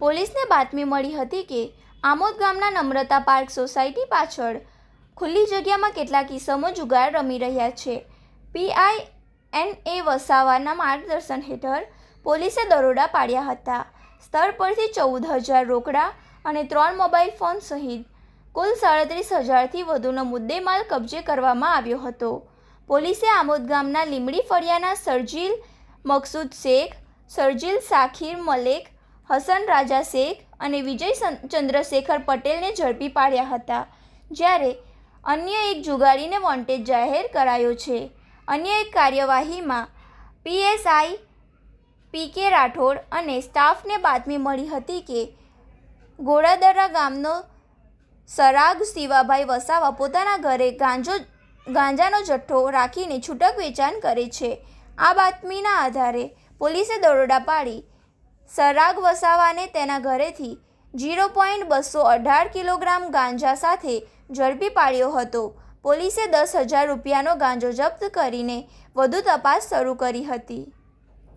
પોલીસને બાતમી મળી હતી કે આમોદ ગામના નમ્રતા પાર્ક સોસાયટી પાછળ ખુલ્લી જગ્યામાં કેટલાક ઇસમો જુગાર રમી રહ્યા છે. PINA વસાવાના માર્ગદર્શન હેઠળ પોલીસે દરોડા પાડ્યા હતા. સ્થળ પરથી 14,000 રોકડા અને 3 મોબાઈલ ફોન સહિત કુલ 37,000થી વધુનો મુદ્દેમાલ કબજે કરવામાં આવ્યો હતો. પોલીસે આમોદ ગામના લીમડી ફળિયાના શરજીલ મકસૂદ શેખ, શરજીલ શાખીર મલેક, હસન રાજા શેખ અને વિજય ચંદ્રશેખર પટેલને ઝડપી પાડ્યા હતા, જ્યારે અન્ય એક જુગારીને વોન્ટેડ જાહેર કરાયો છે. અન્ય એક કાર્યવાહીમાં PSI PK રાઠોડ અને સ્ટાફને બાતમી મળી હતી કે ગોળાદરા ગામનો સરાગ શિવાભાઈ વસાવા પોતાના ઘરે ગાંજાનો જથ્થો રાખીને છૂટક વેચાણ કરે છે. આ બાતમીના આધારે પોલીસે દરોડા પાડી સરાગ વસાવાને તેના ઘરેથી 0.218 કિલોગ્રામ ગાંજા સાથે ઝડપી પાડ્યો હતો. પોલીસે 10,000 રૂપિયાનો ગાંજો જપ્ત કરીને વધુ તપાસ શરૂ કરી હતી.